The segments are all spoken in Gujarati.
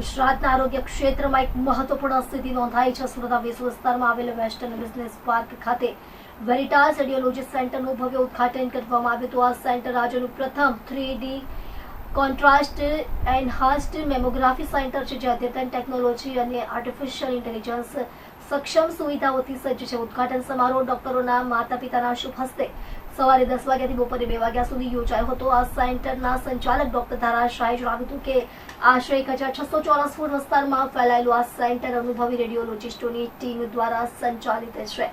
ગુજરાતના આરોગ્ય ક્ષેત્રમાં એક મહત્વપૂર્ણ સ્થિતિ નોંધાઈ છે. સુરતના વેસુ વિસ્તારમાં આવેલ વેસ્ટર્ન બિઝનેસ પાર્ક ખાતે વેરિટાસ રેડિયોલોજી સેન્ટરનું ભવ્ય ઉદ્ઘાટન કરવામાં આવ્યું હતું. આ સેન્ટર રાજ્યનું પ્રથમ 3D contrast enhanced mammography centre છે, જે અદ્યતન ટેકનોલોજી અને આર્ટિફિશિયલ ઇન્ટેલિજન્સ સક્ષમ સુવિધાઓથી સજ્જ છે. ઉદ્ઘાટન સમારોહ ડોક્ટરોના માતા પિતાના શુભ હસ્તે સવારે 10 વાગ્યાથી બપોરે 2 વાગ્યા સુધી યોજાયો હતો. આ સેન્ટરના સંચાલક ડોક્ટર ધારા શાહે જણાવ્યું હતું કે આશરે 1600 ચોરસ ફૂટ વિસ્તારમાં ફેલાયેલું આ સેન્ટર અનુભવી રેડિયોલોજિસ્ટોની ટીમ દ્વારા સંચાલિત છે.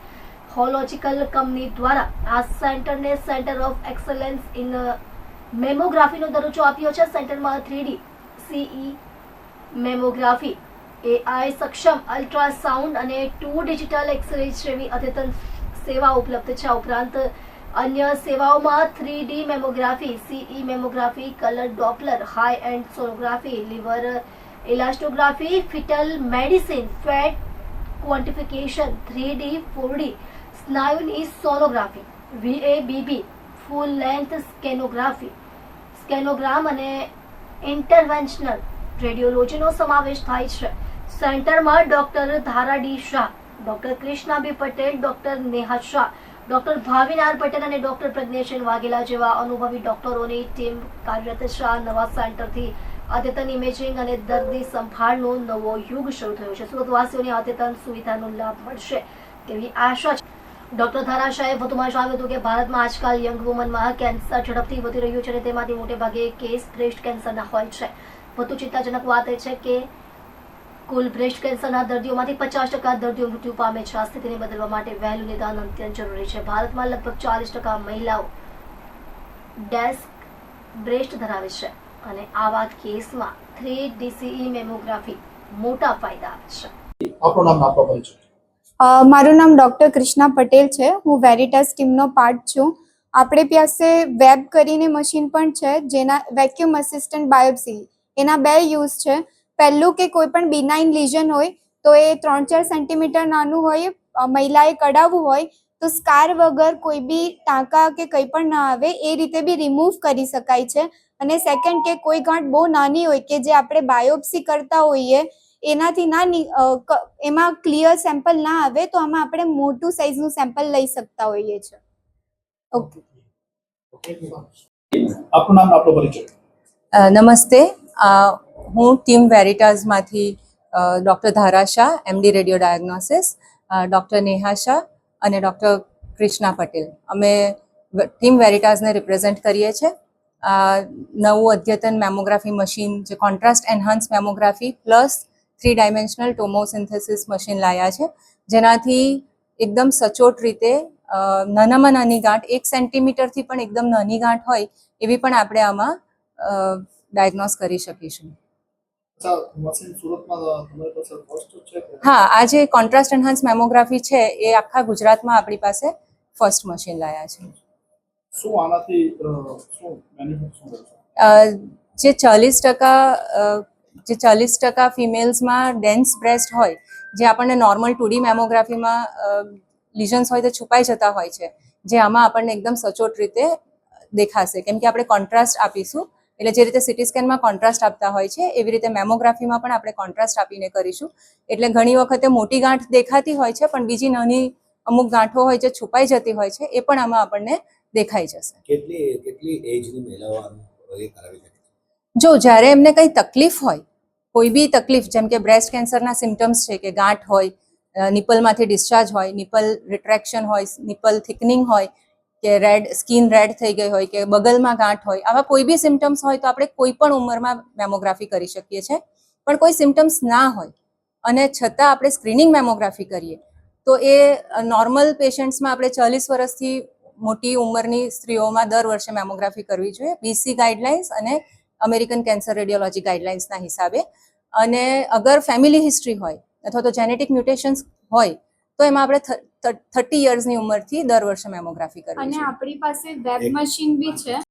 હોલોજિકલ કંપની દ્વારા આ સેન્ટરને સેન્ટર ઓફ એક્સલન્સ ઇન મેમોગ્રાફીનો દરજ્જો આપ્યો છે. સેન્ટરમાં 3D CE મેમોગ્રાફી, AI સક્ષમ અલ્ટ્રાસાઉન્ડ અને 2 ડિજિટલ એક્સરે જેવી અદ્યતન સેવાઓ ઉપલબ્ધ છે. આ ઉપરાંત અન્ય સેવાઓમાં 3D mammography, CE mammography, colour doppler, high end sonography, liver elastography, fetal medicine, fat quantification, 3D 4D સ્નાયુની sonography, VABB full length scanogram અને ઇન્ટરવેન્શનલ રેડિયોલોજીનો સમાવેશ થાય છે. સેન્ટરમાં doctor Dhara D Shah, doctor Krishna B Patel, doctor Neha Shah, doctor Bhavin R Patel અને ડોક્ટર પ્રજ્ઞેશન વાઘેલા જેવા અનુભવી ડોક્ટરોની ટીમ કાર્યરત છે. આ નવા સેન્ટરથી અદ્યતન ઇમેજિંગ અને દર્દી સંભાળનો નવો યુગ શરૂ થયો છે. સુરતવાસીઓને અદ્યતન સુવિધાનો લાભ મળશે તેવી આશા છે. ડોક્ટર ધારા શાહે વધુમાં જણાવ્યું હતું કે ભારતમાં આજકાલ યંગ વુમનમાં કેન્સર ઝડપથી વધી રહ્યું છે અને તેમાંથી મોટેભાગે કેસ બ્રેસ્ટ કેન્સરના હોય છે. વધુ ચિંતાજનક વાત એ છે કે કુલ બ્રેસ્ટ કેન્સરના દર્દીઓમાંથી 50% દર્દીઓ મૃત્યુ પામે છે. આ સ્થિતિને બદલવા માટે વહેલું નિદાન અત્યંત જરૂરી છે. ભારતમાં લગભગ 40% મહિલાઓ ડેસ્ક બ્રેસ્ટ ધરાવે છે અને આવા કેસમાં 3D CE મેમોગ્રાફી મોટા ફાયદા આપે છે. આપણું નામ આપવા પરિચય. મારું નામ ડૉક્ટર કૃષ્ણા પટેલ છે. હું વેરિટાસ ટીમનો પાર્ટ છું. આપણી પાસે વેબ કરીને મશીન પણ છે, જેના વેક્યુમ અસિસ્ટન્ટ બાયોપ્સી એના 2 યુઝ છે. પહેલું કે કોઈ પણ બિનાઇન લીઝન હોય તો એ 3-4 સેન્ટીમીટર નાનું હોય, મહિલાએ કઢાવવું હોય તો સ્કાર વગર કોઈ બી ટાંકા કે કંઈ પણ ના આવે એ રીતે બી રિમૂવ કરી શકાય છે. અને સેકન્ડ કે કોઈ ગાંઠ બહુ નાની હોય કે જે આપણે બાયોપ્સી કરતા હોઈએ એનાથી એમાં ક્લિયર સેમ્પલ ના આવે તો આમાં આપણે મોટું સાઇઝનું સેમ્પલ લઈ શકતા હોઈએ છીએ. ઓકે. આપણું નામ આપનો પરિચય. નમસ્તે, હું ટીમ વેરિટાસમાંથી ડૉક્ટર ધારા Shah, MD radio diagnosis, doctor Neha Shah અને ડૉક્ટર કૃષ્ણા પટેલ, અમે ટીમ વેરિટાસને રિપ્રેઝેન્ટ કરીએ છીએ. નવું અદ્યતન મેમોગ્રાફી મશીન જે contrast enhance mammography plus 3 dimensional tomosynthesis machine લાવ્યા છે, જેનાથી એકદમ સચોટ રીતે નાનામાં નાની ગાંઠ 1 સેન્ટીમીટરથી પણ એકદમ નાની ગાંઠ હોય એવી પણ આપણે આમાં ડાયગ્નોસ કરી શકીશું. હા, આ જે કોન્ટ્રાસ્ટ એન્હાન્સ મેમોગ્રાફી છે એ આખા ગુજરાતમાં આપણી પાસે ફર્સ્ટ મશીન લાયા છે. શું આનાથી શું બેનિફિટ છે? જે 40% ફિમેલ્સમાં ડેન્સ બ્રેસ્ટ હોય, જે આપણને નોર્મલ 2D મેમોગ્રાફીમાં લીઝન્સ હોય તો છુપાઈ જતા હોય છે, જે આમાં આપણને એકદમ સચોટ રીતે દેખાશે, કેમ કે આપણે કોન્ટ્રાસ્ટ આપીશું. એટલે જે રીતે સિટી સ્કેનમાં કોન્ટ્રાસ્ટ આપતા હોય છે એવી રીતે મેમોગ્રાફીમાં પણ આપણે કોન્ટ્રાસ્ટ આપીને કરીશું. એટલે ઘણી વખતે મોટી ગાંઠ દેખાતી હોય છે પણ બીજી નાની અમુક ગાંઠો હોય જે છુપાઈ જતી હોય છે એ પણ આમાં આપણને દેખાઈ જશે. કેટલી એજની મહિલાઓ એ કરાવી શકે? જો જ્યારે એમને કંઈ તકલીફ હોય, કોઈ બી તકલીફ, જેમ કે બ્રેસ્ટ કેન્સરના સિમ્ટમ્સ છે કે ગાંઠ હોય, નિપલમાંથી ડિસ્ચાર્જ હોય, નિપલ રિટ્રેક્શન હોય, નિપલ થિકનિંગ હોય, કે સ્કિન રેડ થઈ ગઈ હોય, કે બગલમાં ગાંઠ હોય, આવા કોઈ બી સિમ્ટમ્સ હોય તો આપણે કોઈ પણ ઉંમરમાં મેમોગ્રાફી કરી શકીએ છીએ. પણ કોઈ સિમ્ટમ્સ ના હોય અને છતાં આપણે સ્ક્રીનિંગ મેમોગ્રાફી કરીએ તો એ નોર્મલ પેશન્ટ્સમાં આપણે 40 વર્ષથી મોટી ઉંમરની સ્ત્રીઓમાં દર વર્ષે મેમોગ્રાફી કરવી જોઈએ, BC ગાઈડલાઇન્સ અને અમેરિકન કેન્સર રેડિયોલોજી ગાઈડલાઇન્સના હિસાબે. અને અગર ફેમિલી હિસ્ટ્રી હોય અથવા તો જેનેટિક મ્યુટેશન્સ હોય તો એમાં આપણે 30 યર્સની ઉંમરથી દર વર્ષે મેમોગ્રાફી કરવી અને જોઈએ. આપણી પાસે વેબ મશીન બી છે.